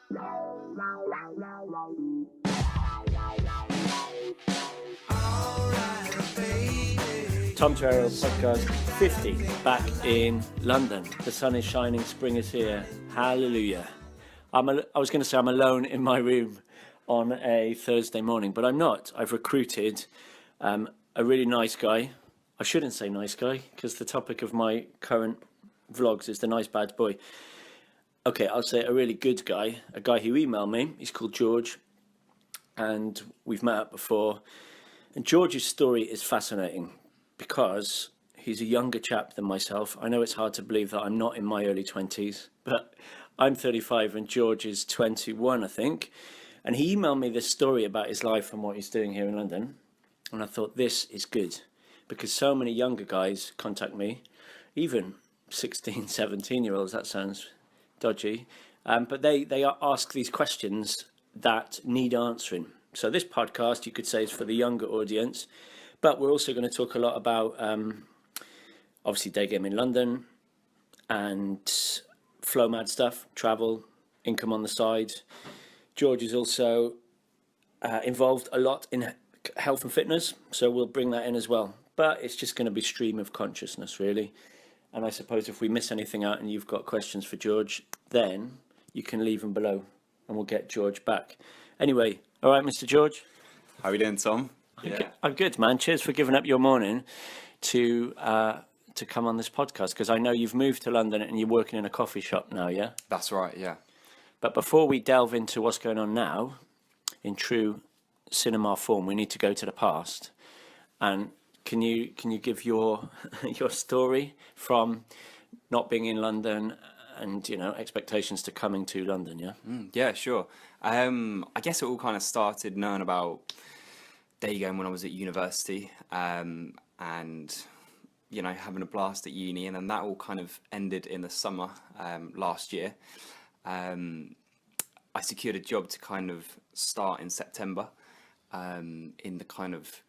Tom Torero podcast 50, back in London. The sun is shining, spring is here. Hallelujah. I was going to say I'm alone in my room on a Thursday morning, but I'm not. I've recruited a really nice guy. I shouldn't say nice guy, because the topic of my current vlogs is the nice bad boy. Okay, I'll say a really good guy, a guy who emailed me. He's called George, and we've met up before. And George's story is fascinating, because he's a younger chap than myself. I know it's hard to believe that I'm not in my early 20s, but I'm 35 and George is 21, I think. And he emailed me this story about his life and what he's doing here in London. And I thought, this is good, because so many younger guys contact me, even 16, 17-year-olds, that sounds dodgy. But they ask these questions that need answering. So this podcast, you could say, is for the younger audience. But we're also going to talk a lot about, obviously, daygame in London and flow mad stuff, travel, income on the side. George is also involved a lot in health and fitness, so we'll bring that in as well. But it's just going to be stream of consciousness, really. And I suppose if we miss anything out and you've got questions for George, then you can leave them below and we'll get George back. Anyway, all right, Mr. George? How are you doing, Tom? Yeah. I'm good, man. Cheers for giving up your morning to come on this podcast, because I know you've moved to London and you're working in a coffee shop now, yeah? That's right, yeah. But before we delve into what's going on now, in true cinema form, we need to go to the past. And can you give your your story from not being in London and, you know, expectations to coming to London, yeah? Yeah, sure. I guess it all kind of started knowing about daygame when I was at university, and you know, having a blast at uni, and then that all kind of ended in the summer last year. I secured a job to kind of start in September in the kind of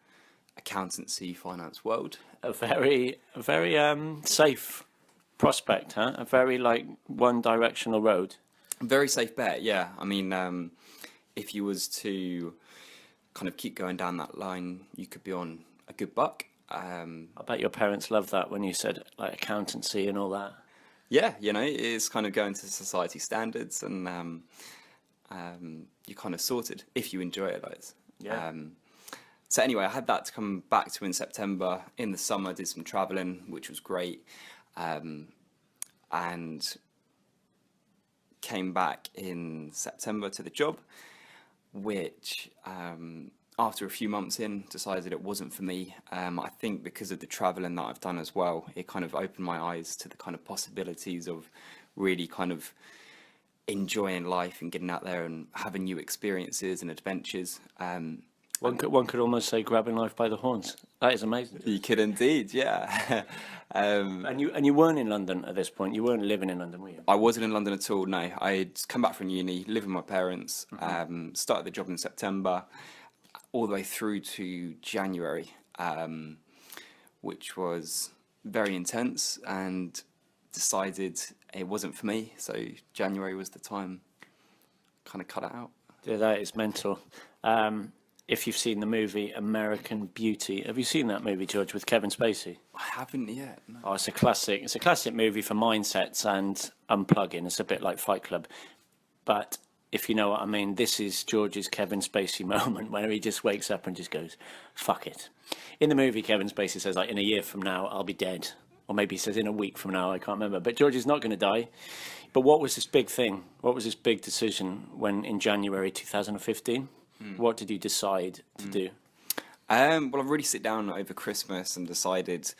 accountancy finance world. A very safe prospect, huh? A very like one directional road. Very safe bet, yeah. I mean, if you was to kind of keep going down that line, you could be on a good buck. I bet your parents loved that when you said like accountancy and all that. Yeah, you know, it's kind of going to society standards, and you're kind of sorted if you enjoy it. Like, yeah. So anyway, I had that to come back to in September. In the summer, I did some traveling, which was great, and came back in September to the job, which after a few months in, decided it wasn't for me. I think because of the traveling that I've done as well, it kind of opened my eyes to the kind of possibilities of really kind of enjoying life and getting out there and having new experiences and adventures. One could almost say grabbing life by the horns. That is amazing. You could indeed, yeah. And you weren't in London at this point. You weren't living in London, were you? I wasn't in London at all. No, I'd come back from uni, lived with my parents. Started the job in September, all the way through to January, which was very intense, and decided it wasn't for me. So January was the time, kind of cut it out. Yeah, that is mental. If you've seen the movie American Beauty, have you seen that movie, George, with Kevin Spacey? I haven't yet. No. Oh, it's a classic. It's a classic movie for mindsets and unplugging. It's a bit like Fight Club. But if you know what I mean, this is George's Kevin Spacey moment where he just wakes up and just goes, fuck it. In the movie, Kevin Spacey says, like, in a year from now, I'll be dead. Or maybe he says in a week from now, I can't remember. But George is not going to die. But what was this big thing? What was this big decision when in January 2015? What did you decide to do? Well, I really sit down over Christmas and decided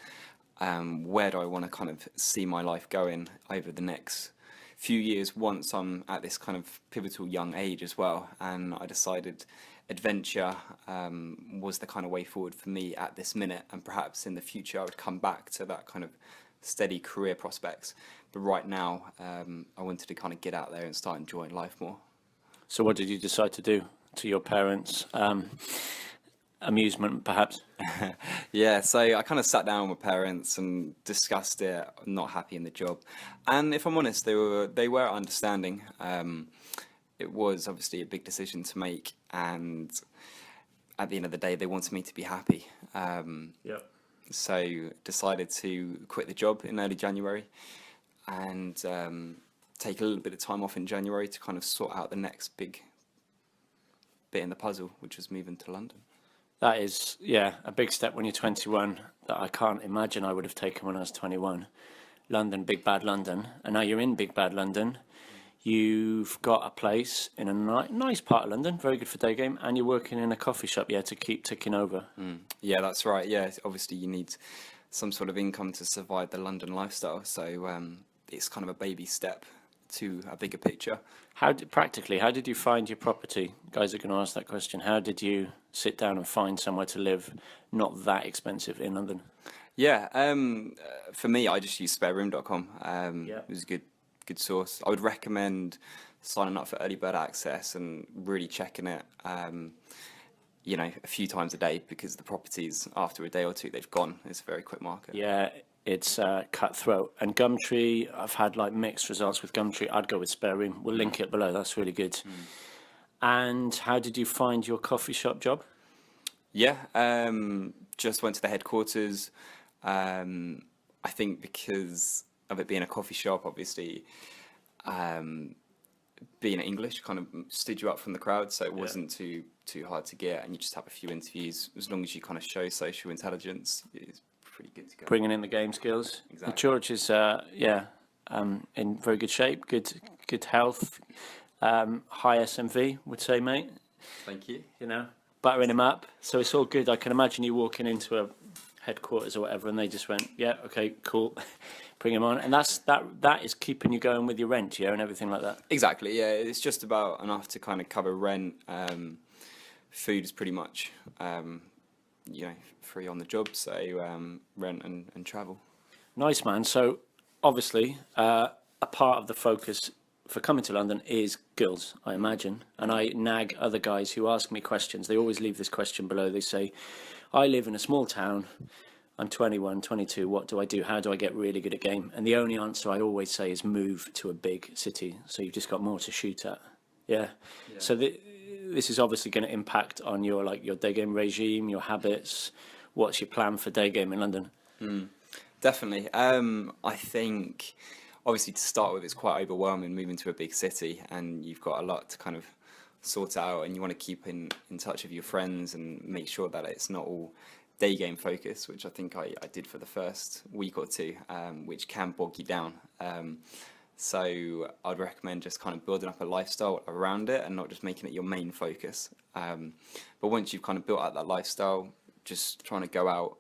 where do I want to kind of see my life going over the next few years once I'm at this kind of pivotal young age as well. And I decided adventure was the kind of way forward for me at this minute, and perhaps in the future I would come back to that kind of steady career prospects. But right now, I wanted to kind of get out there and start enjoying life more. So what did you decide to do? To your parents' amusement, perhaps? Yeah, so I kind of sat down with my parents and discussed it. I'm not happy in the job, and if I'm honest, they were understanding. it was obviously a big decision to make, and at the end of the day, they wanted me to be happy. Yep. So decided to quit the job in early January, and take a little bit of time off in January to kind of sort out the next big bit in the puzzle, which was moving to London. That is, yeah, a big step when you're 21 that I can't imagine I would have taken when I was 21. London, big bad London, and now you're in big bad London. You've got a place in a nice part of London, very good for day game, and you're working in a coffee shop, yeah, to keep ticking over. Yeah, that's right. Yeah, obviously you need some sort of income to survive the London lifestyle. So it's kind of a baby step to a bigger picture. How did you find your property? Guys are going to ask that question. How did you sit down and find somewhere to live, not that expensive in London? Yeah, for me, I just use spareroom.com. Yeah. It was a good source. I would recommend signing up for early bird access and really checking it, a few times a day, because the properties after a day or two, they've gone. It's a very quick market. Yeah, it's cutthroat. And Gumtree, I've had like mixed results with Gumtree. I'd go with Spare Room. We'll link it below. That's really good. And how did you find your coffee shop job? Yeah, just went to the headquarters. I think because of it being a coffee shop, obviously, being English kind of stood you up from the crowd, so it wasn't too hard to get, and you just have a few interviews. As long as you kind of show social intelligence, it's pretty good to go. Bringing in the game skills. Exactly. George is, in very good shape, good health, high SMV, would say, mate. Thank you. You know, buttering him up. So it's all good. I can imagine you walking into a headquarters or whatever, and they just went, yeah, okay, cool, bring him on. And that is keeping you going with your rent, yeah, and everything like that. Exactly, yeah. It's just about enough to kind of cover rent. Food is pretty much, free on the job. So rent and travel. Nice, man. So obviously, a part of the focus for coming to London is girls, I imagine. And I nag other guys who ask me questions. They always leave this question below. They say, I live in a small town. I'm 21, 22. What do I do? How do I get really good at game? And the only answer I always say is move to a big city. So you've just got more to shoot at. Yeah. So this is obviously going to impact on your day game regime, your habits. What's your plan for day game in London? Definitely. I think, obviously, to start with, it's quite overwhelming moving to a big city, and you've got a lot to kind of sort out, and you want to keep in touch with your friends and make sure that it's not all day game focused, which I think I did for the first week or two, which can bog you down. So I'd recommend just kind of building up a lifestyle around it and not just making it your main focus. But once you've kind of built out that lifestyle, just trying to go out,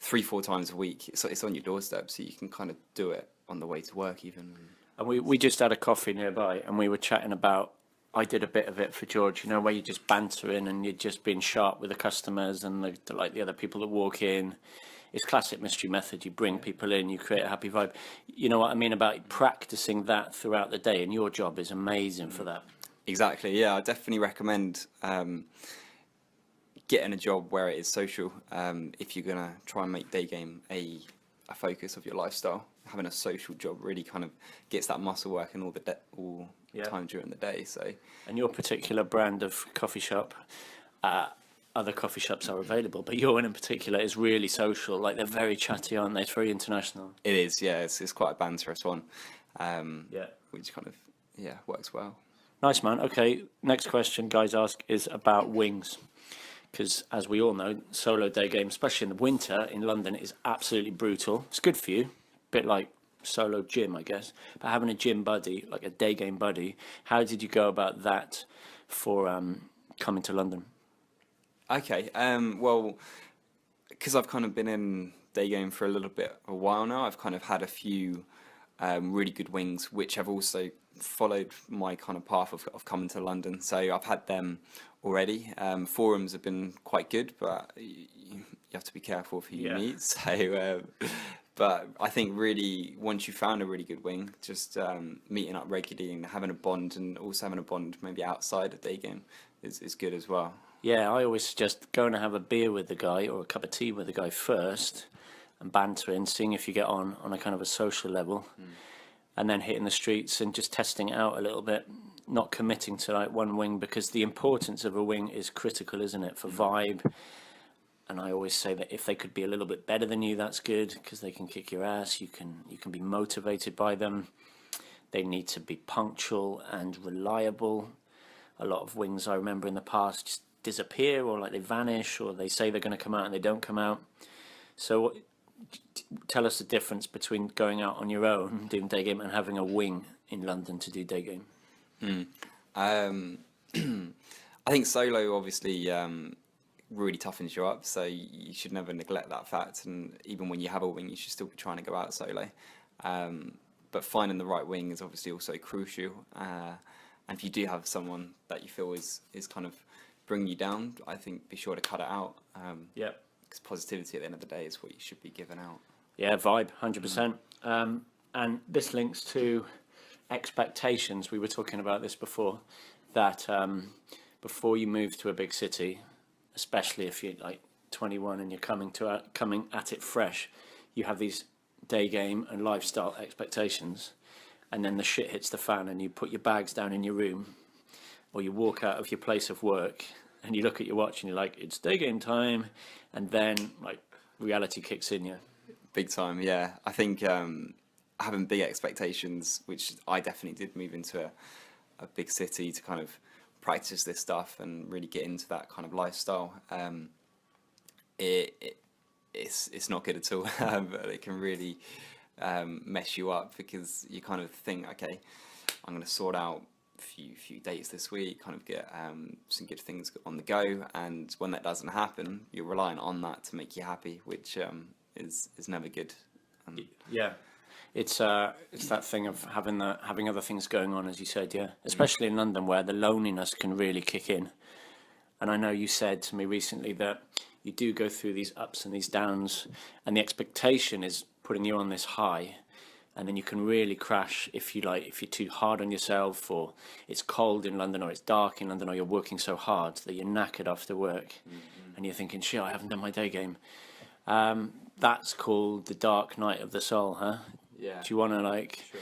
3-4 times a week, it's on your doorstep, so you can kind of do it on the way to work even. And we just had a coffee nearby, and we were chatting about, I did a bit of it for George, where you're just bantering and you're just being sharp with the customers and the other people that walk in. It's classic mystery method. You bring people in, you create a happy vibe. You know what I mean about practicing that throughout the day, and your job is amazing for that. Exactly, yeah. I definitely recommend getting a job where it is social. If you're going to try and make day game a focus of your lifestyle, having a social job really kind of gets that muscle working all time during the day. So, and your particular brand of coffee shop, other coffee shops are available, but your one in particular is really social. Like, they're very chatty, aren't they? It's very international. It is, yeah. It's quite a banterous one. Which kind of works well. Nice, man. Okay, next question guys ask is about wings, because as we all know, solo day game, especially in the winter in London, is absolutely brutal. It's good for you, a bit like solo gym, I guess, but having a gym buddy, like a day game buddy, how did you go about that for coming to London? Okay, well, because I've kind of been in day game for a while now, I've kind of had a few really good wings, which have also followed my kind of path of coming to London. So I've had them already. Forums have been quite good, but you have to be careful of who you meet. So, but I think really once you found a really good wing, just meeting up regularly and having a bond, and also having a bond maybe outside of day game is good as well. Yeah, I always suggest going to have a beer with the guy or a cup of tea with the guy first and bantering, seeing if you get on a kind of a social level, and then hitting the streets and just testing it out a little bit. not committing to like one wing, because the importance of a wing is critical, isn't it, for vibe. And I always say that if they could be a little bit better than you, that's good, because they can kick your ass. You can be motivated by them. They need to be punctual and reliable. A lot of wings I remember in the past just disappear, or like they vanish, or they say they're going to come out and they don't come out. So tell us the difference between going out on your own doing day game and having a wing in London to do day game. I think solo obviously really toughens you up, so you should never neglect that fact. And even when you have a wing, you should still be trying to go out solo. But finding the right wing is obviously also crucial. And if you do have someone that you feel is kind of bringing you down, I think be sure to cut it out. Yeah. Because positivity at the end of the day is what you should be giving out. Yeah, vibe, 100%. And this links to expectations. We were talking about this before, that before you move to a big city, especially if you're like 21 and you're coming at it fresh, you have these day game and lifestyle expectations, and then the shit hits the fan and you put your bags down in your room, or you walk out of your place of work and you look at your watch and you're like, it's day game time, and then like reality kicks in you. Big time, yeah. I think having big expectations, which I definitely did move into a big city to kind of practice this stuff and really get into that kind of lifestyle. It's not good at all. But it can really mess you up, because you kind of think, okay, I'm going to sort out a few dates this week, kind of get some good things on the go, and when that doesn't happen, you're relying on that to make you happy, which is never good. Yeah, it's that thing of having other things going on, as you said, yeah, especially in London, where the loneliness can really kick in. And I know you said to me recently that you do go through these ups and these downs, and the expectation is putting you on this high, and then you can really crash if you're too hard on yourself, or it's cold in London, or it's dark in London, or you're working so hard that you're knackered after work, and you're thinking, shit, I haven't done my day game. That's called the dark night of the soul, huh? Yeah. Do you want to Sure.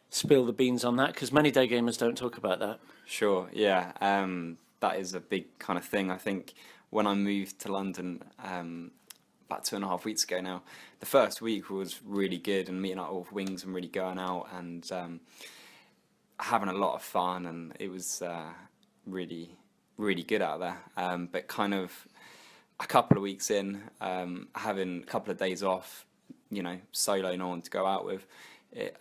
spill the beans on that? Because many day gamers don't talk about that. Sure, yeah. That is a big kind of thing. I think when I moved to London about 2.5 weeks ago now, the first week was really good, and meeting up with wings and really going out and having a lot of fun, and it was really, really good out there. But kind of a couple of weeks in, having a couple of days off, solo, no one to go out with, it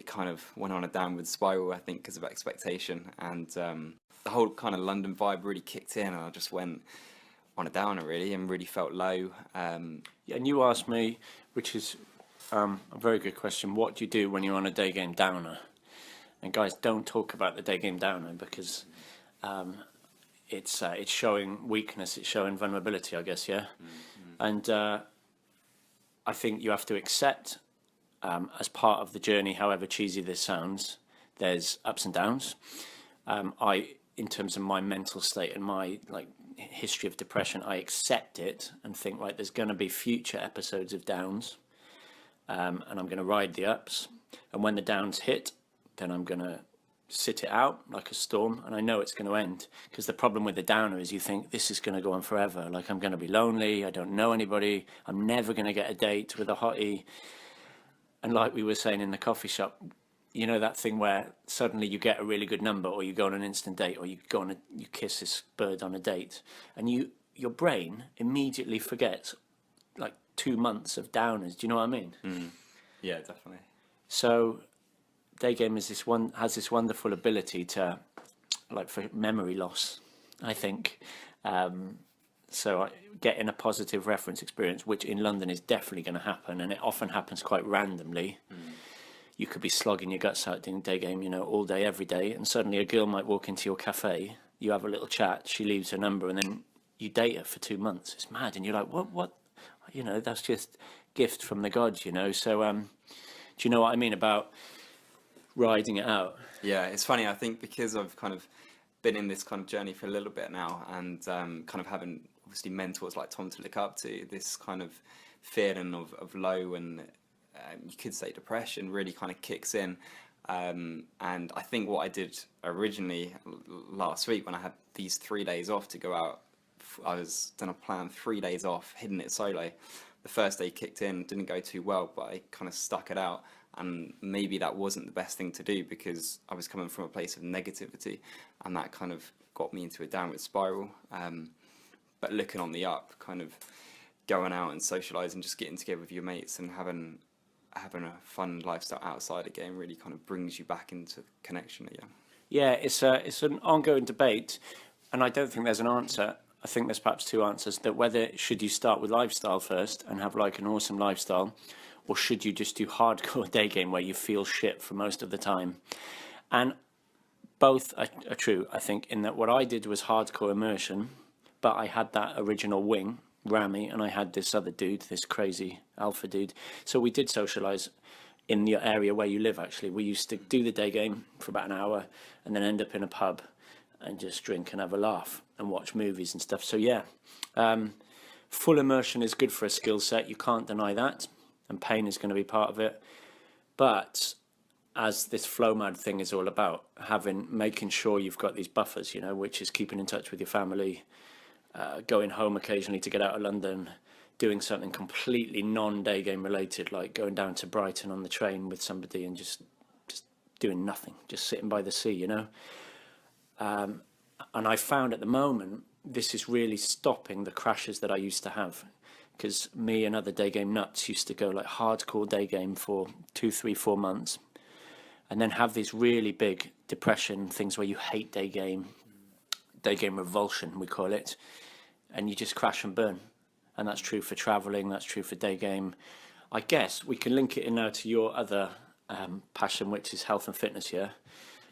kind of went on a downward spiral, I think, because of expectation, and the whole kind of London vibe really kicked in, and I just went on a downer really, and really felt low. And you asked me, which is a very good question, what do you do when you're on a day game downer? And guys, don't talk about the day game downer, because it's showing weakness, it's showing vulnerability, I guess, yeah. And I think you have to accept, as part of the journey, however cheesy this sounds, there's ups and downs. In terms of my mental state and my history of depression, I accept it and think, right, there's going to be future episodes of downs, and I'm going to ride the ups, and when the downs hit, then I'm going to sit it out like a storm, and I know it's going to end, because the problem with the downer is you think this is going to go on forever, like I'm going to be lonely, I don't know anybody, I'm never going to get a date with a hottie. And like we were saying in the coffee shop, you know that thing where suddenly you get a really good number, or you go on an instant date, or you kiss this bird on a date, and your brain immediately forgets like 2 months of downers. Do you know what I mean? Yeah, definitely. So day game has this wonderful ability to, for memory loss, I think. So getting a positive reference experience, which in London is definitely going to happen, and it often happens quite randomly. You could be slogging your guts out doing day game, all day, every day, and suddenly a girl might walk into your cafe, you have a little chat, she leaves her number, and then you date her for 2 months. It's mad, and you're like, what? That's just gift from the gods, So do you know what I mean about riding it out? Yeah, it's funny, I think, because I've kind of been in this kind of journey for a little bit now, and kind of having obviously mentors like Tom to look up to, this kind of feeling of low and you could say depression really kind of kicks in. And I think what I did originally last week when I had these 3 days off to go out, I was done a plan 3 days off, hitting it solo. The first day kicked in, didn't go too well, but I kind of stuck it out. And maybe that wasn't the best thing to do because I was coming from a place of negativity, and that kind of got me into a downward spiral. But looking on the up, kind of going out and socialising, just getting together with your mates and having a fun lifestyle outside the game really kind of brings you back into connection again. Yeah, it's an ongoing debate, and I don't think there's an answer. I think there's perhaps two answers: that whether should you start with lifestyle first and have like an awesome lifestyle, or should you just do hardcore day game where you feel shit for most of the time? And both are true, I think, in that what I did was hardcore immersion, but I had that original wing, Rami, and I had this other dude, this crazy alpha dude. So we did socialise in the area where you live, actually. We used to do the day game for about an hour and then end up in a pub and just drink and have a laugh and watch movies and stuff. So yeah, full immersion is good for a skill set. You can't deny that. And pain is going to be part of it. But as this flow mad thing is all about, making sure you've got these buffers, which is keeping in touch with your family, going home occasionally to get out of London, doing something completely non-day game related, like going down to Brighton on the train with somebody and just doing nothing, just sitting by the sea, And I found at the moment, this is really stopping the crashes that I used to have. Because me and other day game nuts used to go like hardcore day game for 2, 3, 4 months, and then have these really big depression things where you hate day game revulsion, we call it, and you just crash and burn. And that's true for traveling, that's true for day game. I guess we can link it in now to your other passion, which is health and fitness here.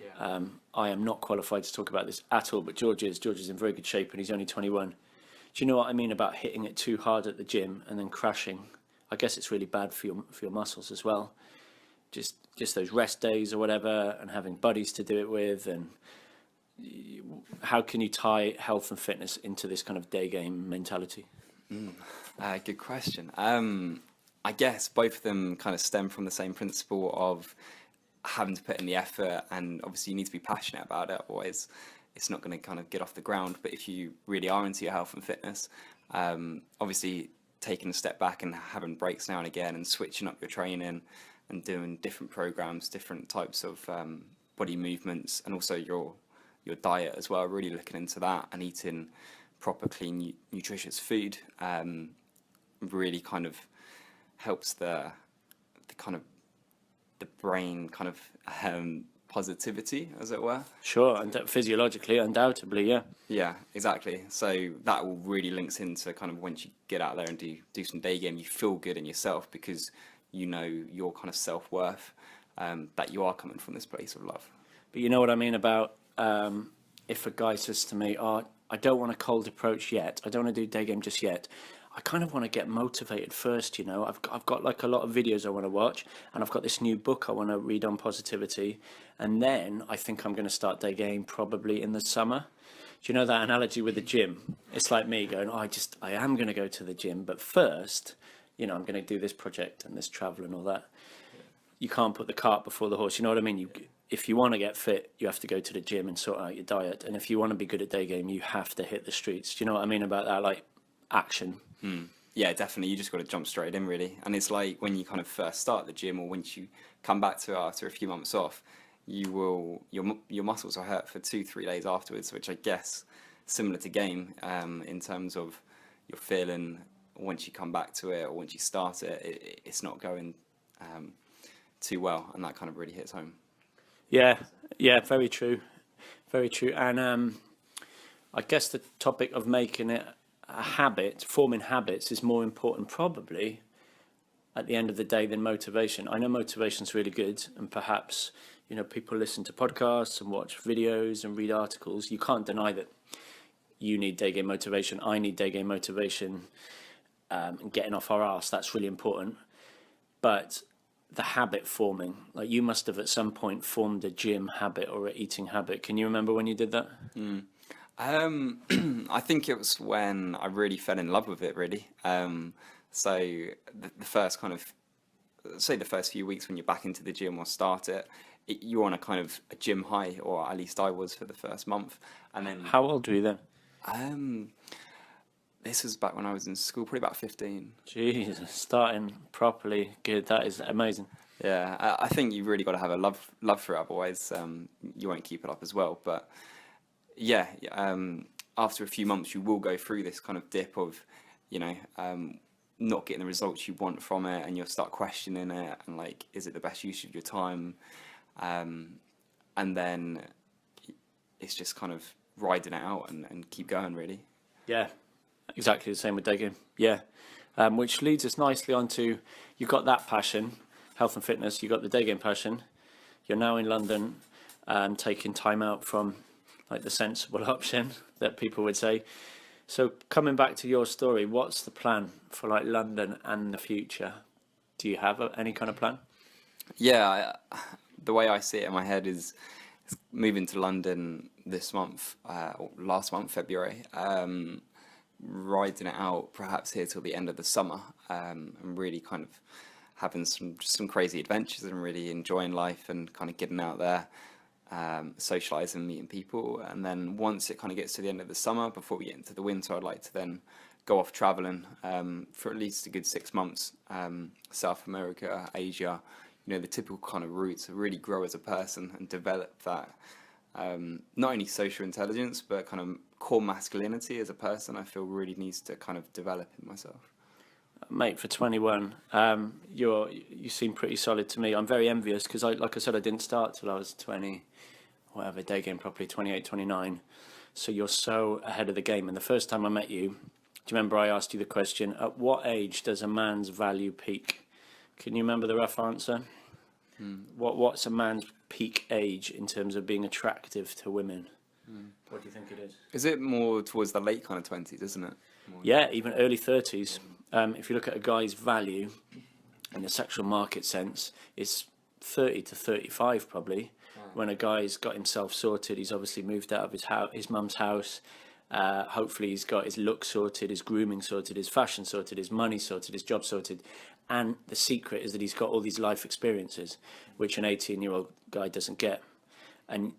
Yeah. I am not qualified to talk about this at all, but George is in very good shape and he's only 21. Do you know what I mean about hitting it too hard at the gym and then crashing? I guess it's really bad for your muscles as well. Just those rest days or whatever, and having buddies to do it with. And how can you tie health and fitness into this kind of day game mentality? Good question. I guess both of them kind of stem from the same principle of having to put in the effort, and obviously you need to be passionate about it, otherwise it's not going to kind of get off the ground. But if you really are into your health and fitness, obviously taking a step back and having breaks now and again and switching up your training and doing different programs, different types of body movements, and also your diet as well, really looking into that and eating proper, clean, nutritious food really kind of helps the kind of the brain kind of positivity, as it were. Sure, and physiologically, undoubtedly, yeah. Yeah, exactly. So that will really links into kind of once you get out there and do some day game, you feel good in yourself because you know your kind of self-worth, that you are coming from this place of love. But you know what I mean about if a guy says to me, "Oh, I don't want a cold approach yet. I don't want to do day game just yet. I kind of want to get motivated first, I've got like a lot of videos I want to watch, and I've got this new book I want to read on positivity, and then I think I'm going to start day game probably in the summer." Do you know that analogy with the gym? It's like me going, "Oh, I am going to go to the gym, but first, I'm going to do this project and this travel and all that." Yeah. You can't put the cart before the horse. You know what I mean? If you want to get fit, you have to go to the gym and sort out your diet. And if you want to be good at day game, you have to hit the streets. Do you know what I mean about that? Like action. Yeah, definitely. You just got to jump straight in, really. And it's like when you kind of first start the gym, or once you come back to it after a few months off, your muscles are hurt for 2-3 days afterwards, which I guess similar to game in terms of you're feeling once you come back to it or once you start it, it's not going too well, and that kind of really hits home. Yeah, very true, very true. And I guess the topic of making it a habit, forming habits, is more important probably at the end of the day than motivation. I know motivation's really good, and perhaps people listen to podcasts and watch videos and read articles. You can't deny that you need day game motivation. I need day game motivation, and getting off our arse, that's really important. But the habit forming, like you must have at some point formed a gym habit or an eating habit. Can you remember when you did that? I think it was when I really fell in love with it, really. So the first kind of, say the first few weeks when you're back into the gym or start it, you're on a kind of a gym high, or at least I was for the first month. And then How old were you then? this was back when I was in school, probably about 15. Jesus, starting properly good. That is amazing. Yeah, I think you've really got to have a love for it, otherwise you won't keep it up as well. But yeah, after a few months, you will go through this kind of dip of, not getting the results you want from it, and you'll start questioning it, and like, is it the best use of your time? And then it's just kind of riding it out and keep going, really. Yeah, exactly the same with daygame. Yeah, which leads us nicely onto, you've got that passion, health and fitness. You've got the daygame passion. You're now in London, taking time out from like the sensible option that people would say. So coming back to your story, what's the plan for like London and the future? Do you have any kind of plan? Yeah, the way I see it in my head is moving to London this month, or last month, February, riding it out perhaps here till the end of the summer, and really kind of having some crazy adventures and really enjoying life and kind of getting out there, socialising, meeting people. And then once it kind of gets to the end of the summer, before we get into the winter, I'd like to then go off travelling for at least a good 6 months, South America, Asia, the typical kind of route to really grow as a person and develop that, not only social intelligence, but kind of core masculinity as a person. I feel really needs to kind of develop in myself. Mate, for 21, you seem pretty solid to me. I'm very envious because, like I said, I didn't start till I was 20, whatever, day game properly, 28, 29. So you're so ahead of the game. And the first time I met you, do you remember I asked you the question, at what age does a man's value peak? Can you remember the rough answer? What's a man's peak age in terms of being attractive to women? What do you think it is? Is it more towards the late kind of 20s, isn't it? Yeah, even early 30s. If you look at a guy's value in the sexual market sense, it's 30 to 35 probably. When a guy's got himself sorted, he's obviously moved out of his mum's house. Hopefully he's got his look sorted, his grooming sorted, his fashion sorted, his money sorted, his job sorted. And the secret is that he's got all these life experiences, which an 18-year-old guy doesn't get. And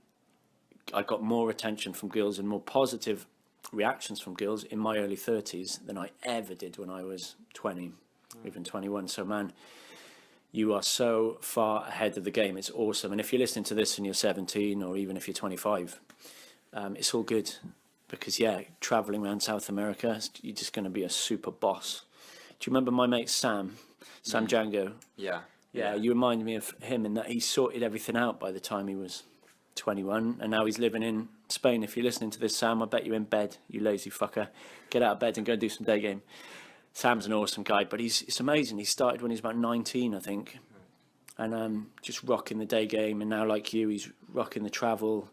I got more attention from girls and more positive reactions from girls in my early 30s than I ever did when I was 20, even 21. So man, you are so far ahead of the game. It's awesome. And if you're listening to this and you're 17, or even if you're 25, it's all good, because yeah, traveling around South America, you're just going to be a super boss. Do you remember my mate Sam Django? Yeah. You remind me of him in that he sorted everything out by the time he was 21, and now he's living in Spain. If you're listening to this, Sam, I bet you're in bed, you lazy fucker. Get out of bed and go do some day game. Sam's an awesome guy, but it's amazing. He started when he was about 19, I think, and just rocking the day game. And now, like you, he's rocking the travel.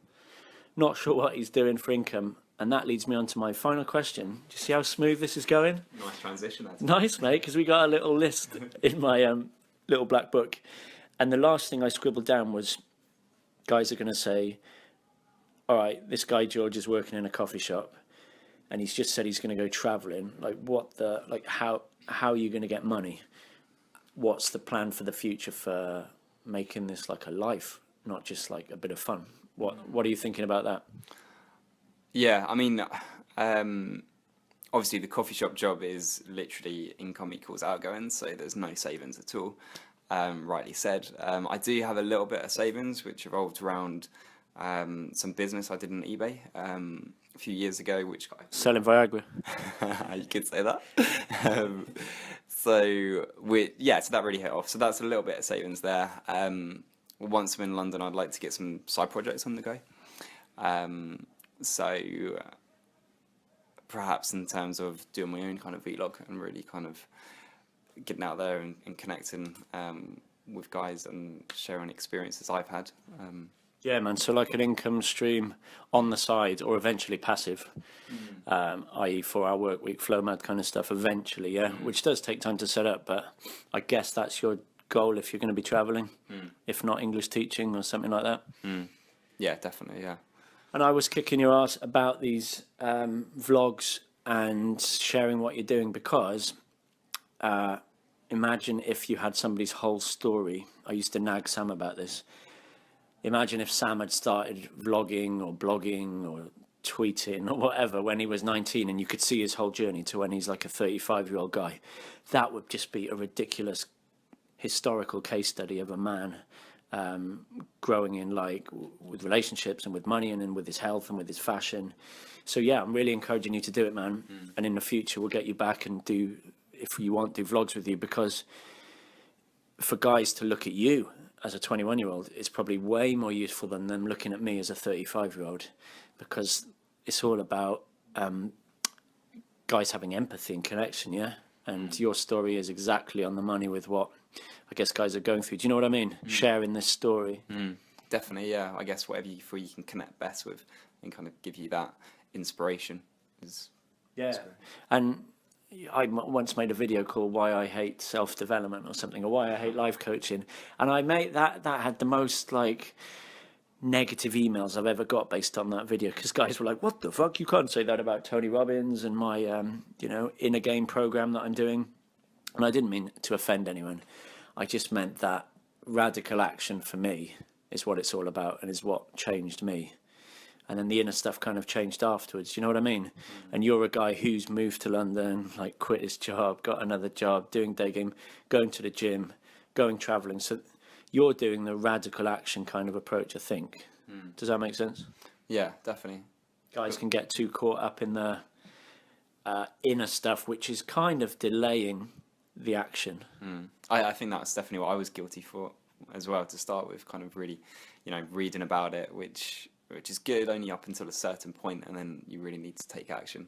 Not sure what he's doing for income. And that leads me on to my final question. Do you see how smooth this is going? Nice transition. That's Nice, mate, because we got a little list in my little black book. And the last thing I scribbled down was, guys are going to say, all right, this guy George is working in a coffee shop and he's just said he's going to go traveling. How are you going to get money? What's the plan for the future for making this like a life, not just like a bit of fun? What are you thinking about that? Yeah, I mean, obviously the coffee shop job is literally income equals outgoing, so there's no savings at all. Rightly said. I do have a little bit of savings, which revolved around some business I did on eBay a few years ago, which Selling Viagra. you could say that. So that really hit off. So that's a little bit of savings there. Once I'm in London, I'd like to get some side projects on the go. So perhaps in terms of doing my own kind of vlog and really kind of getting out there and connecting with guys and sharing experiences I've had. Yeah, man. So like an income stream on the side, or eventually passive, i.e. 4-hour work week, flow mad kind of stuff eventually, yeah, which does take time to set up, but I guess that's your goal if you're going to be traveling, if not English teaching or something like that. Yeah, definitely, yeah. And I was kicking your ass about these vlogs and sharing what you're doing, because imagine if you had somebody's whole story. I used to nag Sam about this. imagine if Sam had started vlogging or blogging or tweeting or whatever when he was 19, and you could see his whole journey to when he's like a 35-year-old guy. That would just be a ridiculous historical case study of a man growing in, like, with relationships and with money and with his health and with his fashion. So yeah, I'm really encouraging you to do it, man. And in the future we'll get you back and do, if you want, do vlogs with you, because for guys to look at you as a 21-year-old, it's probably way more useful than them looking at me as a 35-year-old, because it's all about guys having empathy and connection, yeah? And your story is exactly on the money with what I guess guys are going through. Do you know what I mean? Sharing this story. Definitely, yeah. I guess whatever you feel you can connect best with and kind of give you that inspiration is... Yeah. And I once made a video called Why I Hate Self-Development or something, or Why I Hate Life Coaching. And I made that had the most, like, negative emails I've ever got based on that video, because guys were like, what the fuck, you can't say that about Tony Robbins and my inner game program that I'm doing. And I didn't mean to offend anyone. I just meant that radical action for me is what it's all about and is what changed me. And then the inner stuff kind of changed afterwards. You know what I mean? And you're a guy who's moved to London, like quit his job, got another job, doing day game, going to the gym, going traveling. So you're doing the radical action kind of approach, I think. Does that make sense? Yeah, definitely. Guys can get too caught up in the inner stuff, which is kind of delaying the action. I think that's definitely what I was guilty for as well, to start with, kind of really, reading about it, which is good only up until a certain point, and then you really need to take action.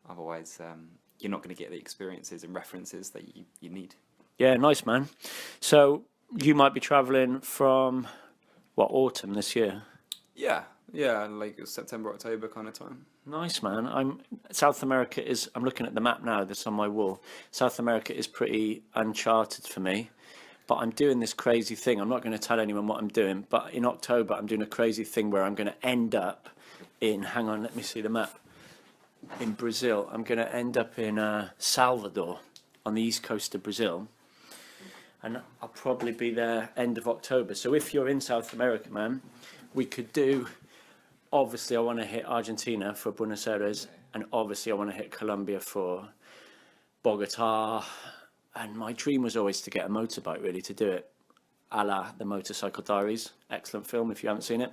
Otherwise, you're not going to get the experiences and references that you need. Yeah, nice, man. So you might be traveling from, what, autumn this year? Yeah, like September, October kind of time. Nice, man. South America is, I'm looking at the map now that's on my wall. South America is pretty uncharted for me, but I'm doing this crazy thing. I'm not going to tell anyone what I'm doing, but in October I'm doing a crazy thing where I'm going to end up in, hang on, let me see the map, in Brazil. I'm going to end up in Salvador on the east coast of Brazil, and I'll probably be there end of October. So if you're in South America, man, we could do, obviously I want to hit Argentina for Buenos Aires, and obviously I want to hit Colombia for Bogota. And my dream was always to get a motorbike, really, to do it, a la The Motorcycle Diaries. Excellent film if you haven't seen it.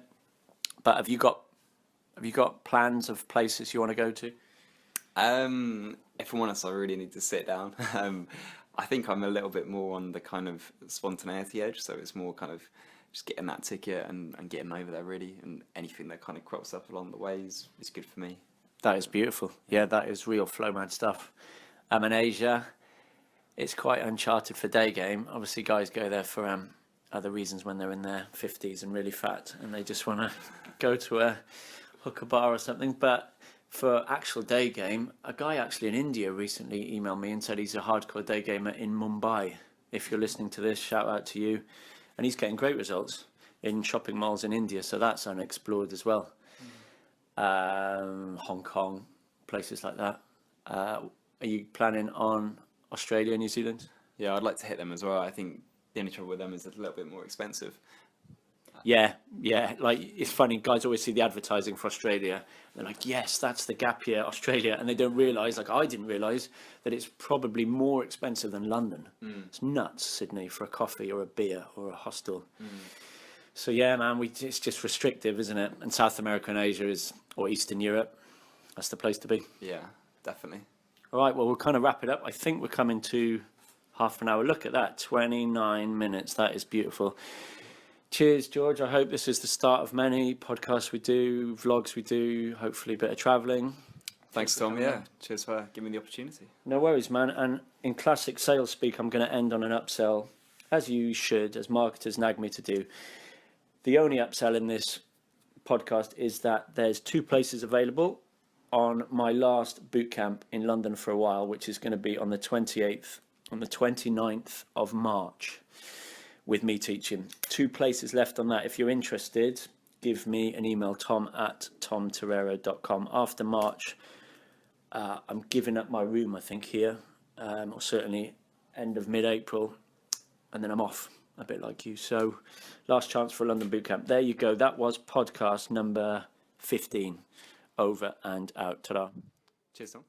But have you got plans of places you want to go to? If I'm honest, I really need to sit down. I think I'm a little bit more on the kind of spontaneity edge, so it's more kind of just getting that ticket and getting over there, really, and anything that kind of crops up along the way is good for me. That is beautiful. Yeah, that is real flow man stuff. I'm in Asia. It's quite uncharted for day game. Obviously, guys go there for other reasons when they're in their 50s and really fat, and they just want to go to a hookah bar or something. But for actual day game, a guy actually in India recently emailed me and said he's a hardcore day gamer in Mumbai. If you're listening to this, shout out to you. And he's getting great results in shopping malls in India, so that's unexplored as well. Hong Kong, places like that. Are you planning on Australia, New Zealand? Yeah, I'd like to hit them as well. I think the only trouble with them is it's a little bit more expensive. Yeah. Like, it's funny, guys always see the advertising for Australia. They're like, yes, that's the gap year, Australia. And they don't realise, like I didn't realise, that it's probably more expensive than London. It's nuts, Sydney, for a coffee or a beer or a hostel. So yeah, man, it's just restrictive, isn't it? And South America and Asia or Eastern Europe, that's the place to be. Yeah, definitely. All right, well, we'll kind of wrap it up. I think we're coming to half an hour. Look at that, 29 minutes. That is beautiful. Cheers, George. I hope this is the start of many podcasts we do, vlogs we do, hopefully a bit of travelling. Thanks, Tom. Yeah, cheers for giving me the opportunity. No worries, man. And in classic sales speak, I'm going to end on an upsell, as you should, as marketers nag me to do. The only upsell in this podcast is that there's 2 places available on my last boot camp in London for a while, which is going to be on the 28th, on the 29th of March, with me teaching. 2 places left on that. If you're interested, give me an email, tom@tomtorero.com. After March, I'm giving up my room, I think, here, or certainly end of mid-April, and then I'm off. a bit like you. So, last chance for a London boot camp. There you go. That was podcast number 15. Over and out. Ta-da. Cheers, Tom.